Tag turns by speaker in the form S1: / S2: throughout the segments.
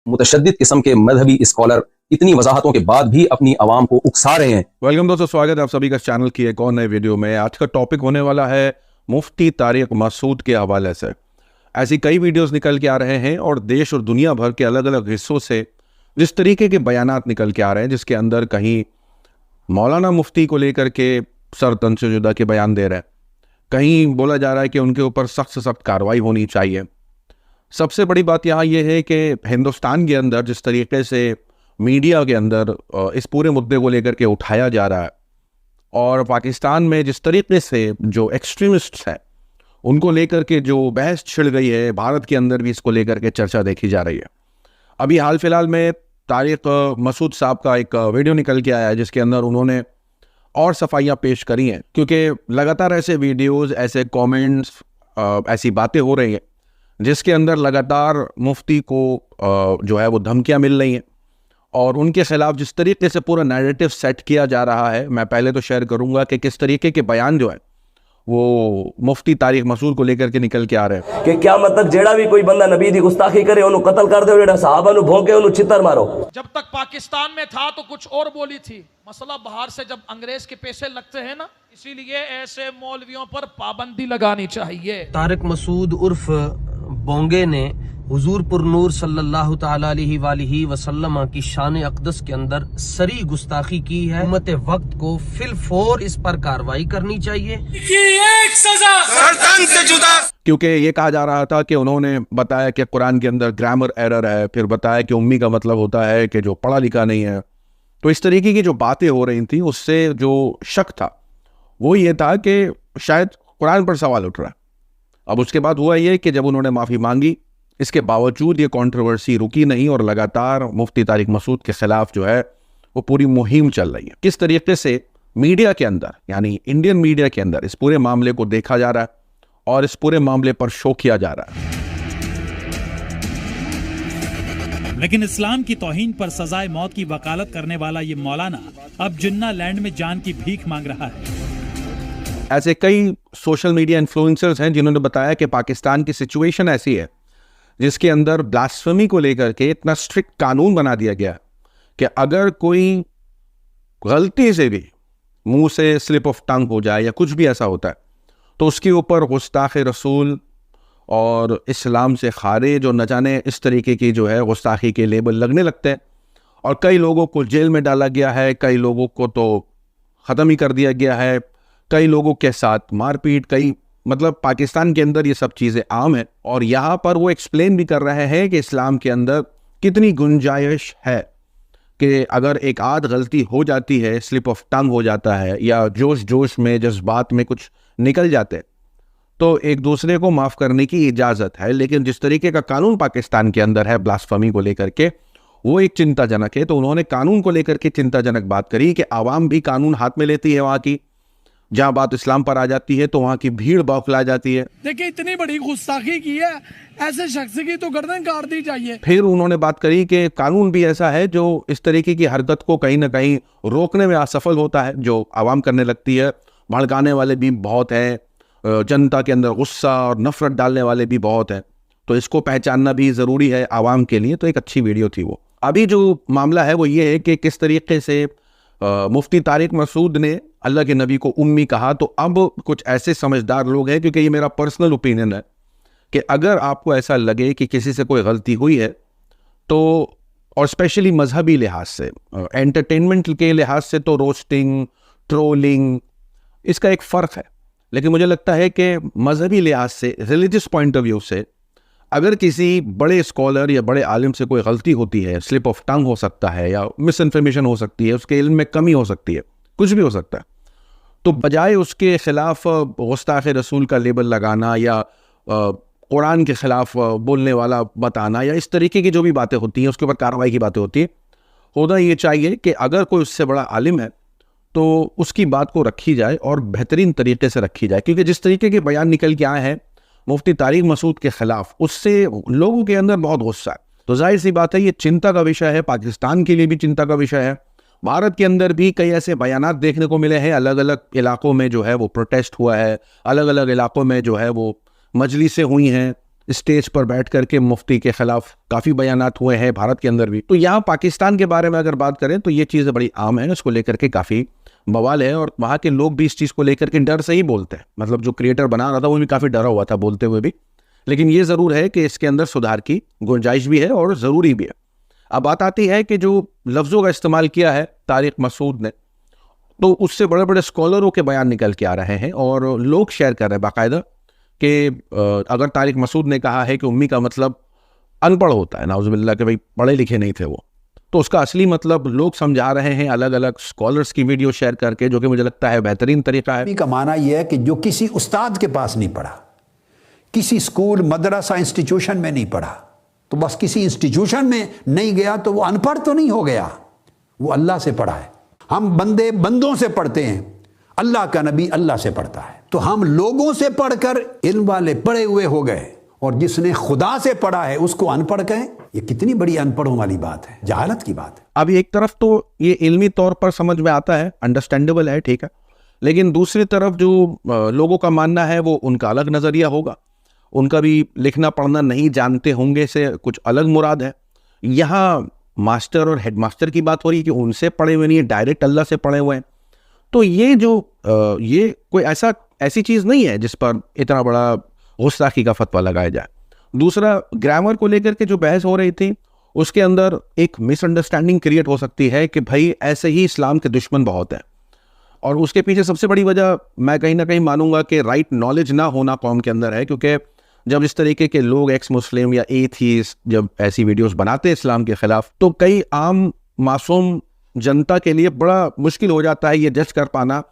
S1: मुतशद्दिद किस्म के मजहबी स्कॉलर इतनी वजाहतों के बाद भी अपनी आवाम को उकसा रहे हैं।
S2: वेलकम दोस्तों, स्वागत है आप सभी का चैनल की एक और नए वीडियो में। आज का टॉपिक होने वाला है मुफ्ती तारिक मसूद के हवाले से। ऐसी कई वीडियोस निकल के आ रहे हैं और देश और दुनिया भर के अलग अलग हिस्सों से जिस तरीके के बयानात निकल के आ रहे हैं, जिसके अंदर कहीं मौलाना मुफ्ती को लेकर के सर तन से जुदा के बयान दे रहे हैं, कहीं बोला जा रहा है कि उनके ऊपर सख्त से सख्त कार्रवाई होनी चाहिए। सबसे बड़ी बात यहाँ ये है कि हिंदुस्तान के अंदर जिस तरीके से मीडिया के अंदर इस पूरे मुद्दे को लेकर के उठाया जा रहा है और पाकिस्तान में जिस तरीके से जो एक्सट्रीमिस्ट्स हैं उनको लेकर के जो बहस छिड़ गई है, भारत के अंदर भी इसको लेकर के चर्चा देखी जा रही है। अभी हाल फिलहाल में तारिक मसूद साहब का एक वीडियो निकल के आया है जिसके अंदर उन्होंने और सफाइयाँ पेश करी हैं, क्योंकि लगातार ऐसे वीडियोज़, ऐसे कॉमेंट्स, ऐसी बातें हो रही हैं जिसके अंदर लगातार मुफ्ती को जो है वो धमकियाँ मिल रही हैं और उनके खिलाफ जिस तरीके से पूरा नैरेटिव सेट किया जा रहा है। मैं पहले तो शेयर करूंगा कि किस तरीके के बयान जो है वो मुफ्ती तारिक मसूद को लेकर के निकल के आ रहे हैं
S3: कि क्या मतलब जेड़ा भी कोई बंदा नबी दी गुस्ताखी करे उन्हें कत्ल कर दो, जेड़ा सहाबा नु भोंके उन्हें चित्तर मारो।
S4: जब तक पाकिस्तान में था तो कुछ और बोली थी, मसला बाहर से जब अंग्रेज के पैसे लगते हैं ना, इसीलिए ऐसे मौलवियों पर पाबंदी लगानी चाहिए।
S5: तारिक मसूद उर्फ बोंगे ने हुजूर पुरनूर सल्लल्लाहु ताला अलैहि वसल्लम की शान अक़दस के अंदर सरी गुस्ताखी की है। उम्मत वक्त को फिलफौर इस पर कार्रवाई करनी चाहिए।
S4: एक सजा
S2: से जुदा, क्योंकि ये कहा जा रहा था कि उन्होंने बताया कि कुरान के अंदर ग्रामर एरर है, फिर बताया कि उम्मी का मतलब होता है कि जो पढ़ा लिखा नहीं है। तो इस तरीके की जो बातें हो रही थी उससे जो शक था वो ये था कि शायद कुरान पर सवाल उठ रहा है। अब उसके बाद हुआ ये कि जब उन्होंने माफ़ी मांगी, इसके बावजूद ये कंट्रोवर्सी रुकी नहीं और लगातार मुफ्ती तारिक मसूद के खिलाफ जो है वो पूरी मुहिम चल रही है। किस तरीके से मीडिया के अंदर, यानी इंडियन मीडिया के अंदर इस पूरे मामले को देखा जा रहा है और इस पूरे मामले पर शो किया जा रहा है।
S6: लेकिन इस्लाम की तौहीन पर सजाए मौत की वकालत करने वाला ये मौलाना अब जिन्ना लैंड में जान की भीख मांग रहा है।
S2: ऐसे कई सोशल मीडिया इन्फ्लुएंसर्स हैं जिन्होंने बताया कि पाकिस्तान की सिचुएशन ऐसी है जिसके अंदर ब्लास्फेमी को लेकर के इतना स्ट्रिक्ट कानून बना दिया गया कि अगर कोई गलती से भी मुंह से स्लिप ऑफ टंग हो जाए या कुछ भी ऐसा होता है तो उसके ऊपर गुस्ताख रसूल और इस्लाम से खारिज और न जाने इस तरीके की जो है गुस्ताखी के लेबल लगने लगते हैं और कई लोगों को जेल में डाला गया है, कई लोगों को तो ख़त्म ही कर दिया गया है, कई लोगों के साथ मारपीट, कई मतलब पाकिस्तान के अंदर ये सब चीज़ें आम है। और यहाँ पर वो एक्सप्लेन भी कर रहे हैं कि इस्लाम के अंदर कितनी गुंजाइश है कि अगर एक आध गलती हो जाती है, स्लिप ऑफ टंग हो जाता है या जोश में जज्बात में कुछ निकल जाते हैं तो एक दूसरे को माफ़ करने की इजाज़त है। लेकिन जिस तरीके का कानून पाकिस्तान के अंदर है ब्लास्फेमी को लेकर के, वो एक चिंताजनक है। तो उन्होंने कानून को लेकर के चिंताजनक बात करी कि आवाम भी कानून हाथ में लेती है वहाँ की, जहां बात इस्लाम पर आ जाती है तो वहां की भीड़ बौखला जाती है।
S4: देखिए इतनी बड़ी गुस्ताखी की है, ऐसे शख्स की तो गर्दन काट दी चाहिए।
S2: फिर उन्होंने बात करी कि कानून भी ऐसा है जो इस तरीके की हरकत को कहीं ना कहीं रोकने में असफल होता है, जो आवाम करने लगती है। भड़काने वाले भी बहुत हैं, जनता के अंदर गुस्सा और नफरत डालने वाले भी बहुत हैं, तो इसको पहचानना भी ज़रूरी है आवाम के लिए। तो एक अच्छी वीडियो थी वो। अभी जो मामला है वो ये है कि किस तरीके से मुफ्ती तारिक मसूद ने अल्लाह के नबी को उम्मी कहा। तो अब कुछ ऐसे समझदार लोग हैं, क्योंकि ये मेरा पर्सनल ओपिनियन है कि अगर आपको ऐसा लगे कि किसी से कोई गलती हुई है तो, और स्पेशली मजहबी लिहाज से, एंटरटेनमेंट के लिहाज से तो रोस्टिंग, ट्रोलिंग इसका एक फ़र्क है। लेकिन मुझे लगता है कि मजहबी लिहाज से, रिलीजियस पॉइंट ऑफ व्यू से, अगर किसी बड़े स्कॉलर या बड़े आलिम से कोई गलती होती है, स्लिप ऑफ टंग हो सकता है या मिस इन्फॉर्मेशन हो सकती है, उसके इल्म में कमी हो सकती है, कुछ भी हो सकता है, तो बजाय उसके खिलाफ गुस्ताख रसूल का लेबल लगाना या कुरान के खिलाफ बोलने वाला बताना या इस तरीके की जो भी बातें होती हैं उसके ऊपर कार्रवाई की बातें होती है, होना ये चाहिए कि अगर कोई उससे बड़ा आलिम है तो उसकी बात को रखी जाए और बेहतरीन तरीके से रखी जाए। क्योंकि जिस तरीके के बयान निकल के आए हैं मुफ्ती तारिक मसूद के खिलाफ, उससे लोगों के अंदर बहुत गुस्सा है। तो जाहिर सी बात है ये चिंता का विषय है, पाकिस्तान के लिए भी चिंता का विषय है। भारत के अंदर भी कई ऐसे बयानात देखने को मिले हैं, अलग अलग इलाकों में जो है वो प्रोटेस्ट हुआ है, अलग अलग इलाकों में जो है वो मजलिसें हुई हैं, स्टेज पर बैठ करके मुफ्ती के खिलाफ काफ़ी बयानात हुए हैं भारत के अंदर भी। तो यहाँ पाकिस्तान के बारे में अगर बात करें तो ये चीज़ें बड़ी आम है, इसको लेकर के काफ़ी बवाल है और वहाँ के लोग भी इस चीज़ को लेकर के डर से ही बोलते हैं। मतलब जो क्रिएटर बना रहा था वो भी काफ़ी डरा हुआ था बोलते हुए भी। लेकिन ये ज़रूर है कि इसके अंदर सुधार की गुंजाइश भी है और ज़रूरी भी है। अब बात आती है कि जो लफ्ज़ों का इस्तेमाल किया है तारिक मसूद ने, तो उससे बड़े बड़े स्कॉलरों के बयान निकल के आ रहे हैं और लोग शेयर कर रहे हैं बाकायदा कि अगर तारिक मसूद ने कहा है कि उम्मी का मतलब अनपढ़ होता है, नाउज़ुबिल्लाह कि भाई पढ़े लिखे नहीं थे वो, तो उसका असली मतलब लोग समझा रहे हैं अलग अलग स्कॉलर्स की वीडियो शेयर करके, जो कि मुझे लगता है बेहतरीन तरीका है।
S7: उम्मी का माना यह है कि जो किसी उस्ताद के पास नहीं पढ़ा, किसी स्कूल मदरसा इंस्टीट्यूशन में नहीं पढ़ा, तो बस किसी इंस्टीट्यूशन में नहीं गया तो वो अनपढ़ तो नहीं हो गया, वो अल्लाह से पढ़ा है। हम बंदे बंदों से पढ़ते हैं, अल्लाह का नबी अल्लाह से पढ़ता है। तो हम लोगों से पढ़कर इल्म वाले पढ़े हुए हो गए और जिसने खुदा से पढ़ा है उसको अनपढ़ कहें, ये कितनी बड़ी अनपढ़ों वाली बात है, जहालत की बात है।
S2: अब एक तरफ तो ये इल्मी तौर पर समझ में आता है, अंडरस्टैंडेबल है, ठीक है, लेकिन दूसरी तरफ जो लोगों का मानना है वो उनका अलग नज़रिया होगा, उनका भी लिखना पढ़ना नहीं जानते होंगे से कुछ अलग मुराद है। यहाँ मास्टर और हेडमास्टर की बात हो रही है कि उनसे पढ़े हुए नहीं है, डायरेक्ट अल्लाह से पढ़े हुए हैं। तो ये जो ये कोई ऐसी चीज़ नहीं है जिस पर इतना बड़ा गुस्ताखी का फतवा लगाया जाए। दूसरा, ग्रामर को लेकर के जो बहस हो रही थी उसके अंदर एक मिसअंडरस्टैंडिंग क्रिएट हो सकती है कि भाई ऐसे ही इस्लाम के दुश्मन बहुत हैं, और उसके पीछे सबसे बड़ी वजह मैं कहीं ना कहीं मानूंगा कि राइट नॉलेज ना होना कौम के अंदर है। क्योंकि जब इस तरीके के लोग एक्स मुस्लिम या एथीस्ट जब ऐसी वीडियोस बनाते हैं इस्लाम के खिलाफ, तो कई आम मासूम जनता के लिए बड़ा मुश्किल हो जाता है ये जज कर पाना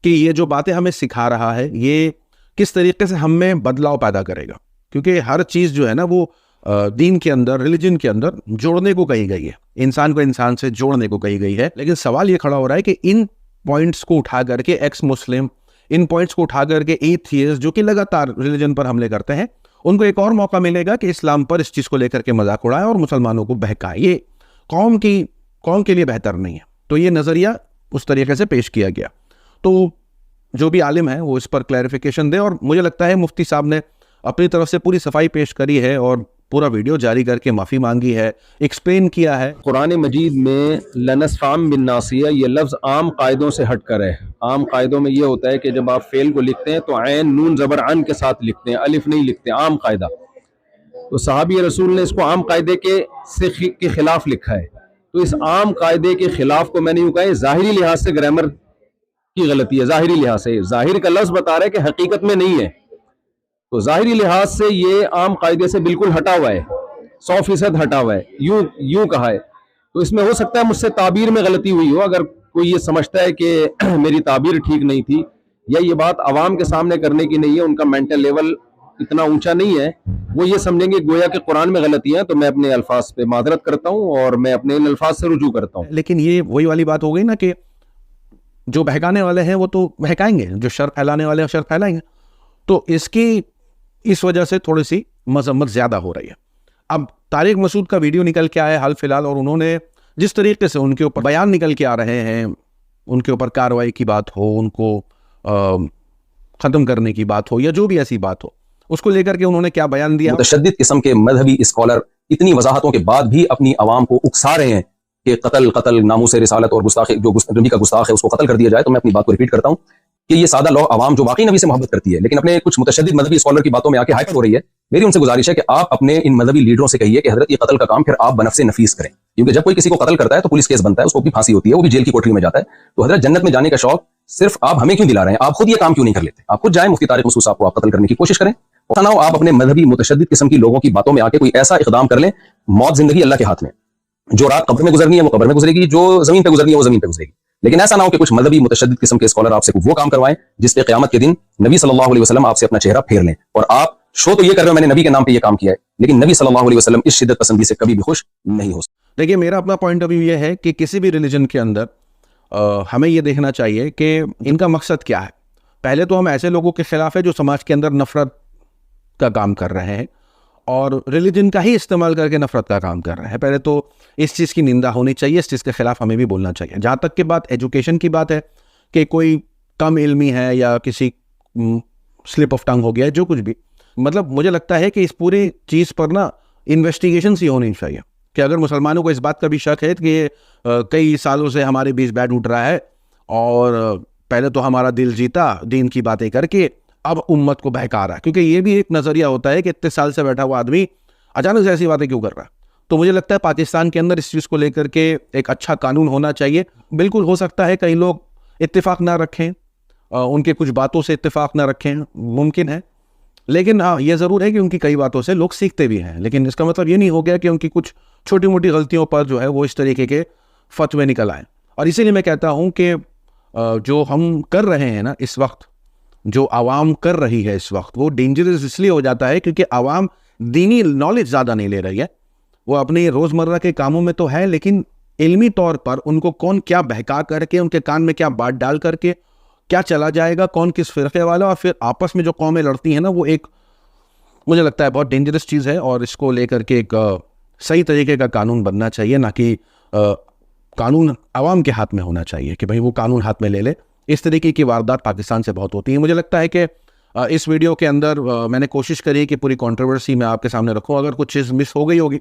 S2: कि ये जो बातें हमें सिखा रहा है ये किस तरीके से हम में बदलाव पैदा करेगा। क्योंकि हर चीज़ जो है ना वो दीन के अंदर, रिलीजन के अंदर जोड़ने को कही गई है, इंसान को इंसान से जोड़ने को कही गई है। लेकिन सवाल ये खड़ा हो रहा है कि इन पॉइंट्स को उठा करके एक्स मुस्लिम, इन पॉइंट्स को उठा करके एथियस्ट जो कि लगातार रिलीजन पर हमले करते हैं, उनको एक और मौका मिलेगा कि इस्लाम पर इस चीज़ को लेकर के मजाक उड़ाए और मुसलमानों को बहकाए। ये कौम के लिए बेहतर नहीं है। तो ये नज़रिया उस तरीके से पेश किया गया। तो जो भी आलिम है वो इस पर क्लैरिफिकेशन दे, और मुझे लगता है मुफ्ती साहब ने अपनी तरफ से पूरी सफाई पेश करी है और पूरा वीडियो जारी करके माफ़ी मांगी है, एक्सप्लेन किया है।
S1: कुरान मजीद में लनस्फाम बिन नासिया ये लफ्ज़ आम कायदों से हट कर है। आम कायदों में ये होता है कि जब आप फेल को लिखते हैं तो ऐन नून ज़बर अन के साथ लिखते हैं, अलिफ नहीं लिखते, आम कायदा। तो सहाबी रसूल ने इसको आम कायदे के खिलाफ लिखा है। तो इस आम कायदे के खिलाफ को मैंने यूँ कहा ज़ाहिरी लिहाज से ग्रामर की गलती है। ज़ाहिरी लिहाज से, ज़ाहिर का लफ्ज़ बता रहा है कि हकीकत में नहीं है, तो ज़ाहिरी लिहाज से ये आम कायदे से बिल्कुल हटा हुआ है, 100% हटा हुआ है, यूं कहा है। तो इसमें हो सकता है मुझसे ताबीर में गलती हुई हो। अगर कोई ये समझता है कि मेरी ताबीर ठीक नहीं थी या ये बात आवाम के सामने करने की नहीं है, उनका मेंटल लेवल इतना ऊंचा नहीं है, वो ये समझेंगे गोया कि कुरान में गलतियां, तो मैं अपने अल्फाज पे माजरत करता हूं और मैं अपने इन अल्फाज से रुजू करता हूं।
S2: लेकिन ये वही वाली बात हो गई ना कि जो बहकाने वाले हैं वो तो बहकाएंगे, जो शर फैलाने वाले हैं शर फैलाएंगे। तो इस वजह से थोड़ी सी मजम्मत ज़्यादा हो रही है। अब तारिक मसूद का वीडियो निकल के आया हाल फिलहाल, और उन्होंने जिस तरीके से उनके ऊपर बयान निकल के आ रहे हैं, उनके ऊपर कार्रवाई की बात हो, उनको ख़त्म करने की बात हो या जो भी ऐसी बात हो, उसको लेकर के उन्होंने क्या बयान दिया।
S1: मुतशद्दिद किस्म के मजहबी स्कॉलर इतनी वजाहतों के बाद भी अपनी आवाम को उकसा रहे हैं कि कत्ल नामूस रिसालत और गुस्ताखी, जो नबी का गुस्ताख है उसको कत्ल कर दिया जाए। तो मैं अपनी बात को रिपीट करता हूँ कि ये सादा लौ आवाम जो वाकई नबी से मोहब्बत करती है लेकिन अपने कुछ मुतशद्दिद मजहबी स्कॉलर की बातों में आके हाइपर हो रही है, मेरी उनसे गुजारिश है कि आप अपने इन मजहबी लीडरों से कहिए कि हजरत ये कत्ल का काम फिर आप बनफ़्से नफीस करें, क्योंकि जब कोई किसी को कत्ल करता है तो पुलिस केस बनता है, उसको भी फांसी होती है, वो भी जेल की कोठरी में जाता है। तो हजरत जन्नत में जाने का शौक सिर्फ आप हमें क्यों दिला रहे हैं? आप खुद ये काम क्यों नहीं कर लेते? आप खुद जाए मुफ्ती तारिक मसूद साहब को आप कत्ल करने की कोशिश करें, और ना हो आप अपने मजहबी मुतशद्दिद किस्म की लोगों की बातों में आके कोई ऐसा इकदाम कर लें। मौत जिंदगी अल्लाह के हाथ में, जो रात कब्र में गुजरनी है वो कब्र में गुजरेगी, जो जमीन पे गुजरनी है वो जमीन पे गुजरेगी। लेकिन ऐसा ना हो कि कुछ मजहबी मुतशद्दिद किस्म के स्कॉलर आपसे वो काम करवाएं जिस पे क़यामत के दिन नबी सल्लल्लाहु अलैहि वसल्लम आपसे अपना चेहरा फेर लें, और आप शो तो ये कर रहे हो मैंने नबी के नाम पे ये काम किया है, लेकिन नबी सल्लल्लाहु अलैहि वसल्लम इस शिद्दत पसंदी से कभी भी खुश नहीं हो सकते।
S2: देखिए, मेरा अपना पॉइंट ऑफ व्यू ये है कि किसी भी रिलीजन के अंदर हमें ये देखना चाहिए कि इनका मकसद क्या है। पहले तो हम ऐसे लोगों के खिलाफ है जो समाज के अंदर नफरत का काम कर रहे हैं और रिलीजन का ही इस्तेमाल करके नफरत का काम कर रहे हैं। पहले तो इस चीज़ की निंदा होनी चाहिए, इस चीज़ के खिलाफ हमें भी बोलना चाहिए। जहाँ तक की बात एजुकेशन की बात है कि कोई कम इल्मी है या किसी स्लिप ऑफ टंग हो गया है, जो कुछ भी, मतलब मुझे लगता है कि इस पूरी चीज़ पर ना इन्वेस्टिगेशन सी होनी चाहिए कि अगर मुसलमानों को इस बात का भी शक है कि कई सालों से हमारे बीच बैठ उठ रहा है और पहले तो हमारा दिल जीता दीन की बातें करके, अब उम्मत को बहका रहा है, क्योंकि ये भी एक नज़रिया होता है कि इतने साल से बैठा हुआ आदमी अचानक से ऐसी बातें क्यों कर रहा है। तो मुझे लगता है पाकिस्तान के अंदर इस चीज़ को लेकर के एक अच्छा कानून होना चाहिए। बिल्कुल हो सकता है कई लोग इत्तेफाक ना रखें, उनके कुछ बातों से इत्तेफाक ना रखें, मुमकिन है, लेकिन हाँ ये ज़रूर है कि उनकी कई बातों से लोग सीखते भी हैं। लेकिन इसका मतलब ये नहीं हो गया कि उनकी कुछ छोटी मोटी गलतियों पर जो है वो इस तरीके के फतवे निकल आए। और इसीलिए मैं कहता हूँ कि जो हम कर रहे हैं ना इस वक्त, जो आवाम कर रही है इस वक्त, वो डेंजरस इसलिए हो जाता है क्योंकि आवाम दीनी नॉलेज ज़्यादा नहीं ले रही है। वो अपने रोज़मर्रा के कामों में तो है, लेकिन इल्मी तौर पर उनको कौन क्या बहका करके, उनके कान में क्या बात डाल करके क्या चला जाएगा, कौन किस फिरके वाला, और फिर आपस में जो कौमें लड़ती हैं ना, वो एक मुझे लगता है बहुत डेंजरस चीज़ है। और इसको लेकर के एक सही तरीके का कानून बनना चाहिए, ना कि कानून आवाम के हाथ में होना चाहिए कि भाई वो कानून हाथ में ले ले। इस तरीके की वारदात पाकिस्तान से बहुत होती है। मुझे लगता है कि इस वीडियो के अंदर मैंने कोशिश करी कि पूरी कंट्रोवर्सी मैं आपके सामने रखूं। अगर कुछ चीज़ मिस हो गई होगी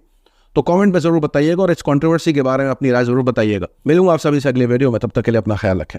S2: तो कमेंट में ज़रूर बताइएगा और इस कंट्रोवर्सी के बारे में अपनी राय ज़रूर बताइएगा। मिलूंगा आप सभी से अगले वीडियो में, तब तक के लिए अपना ख्याल रखें।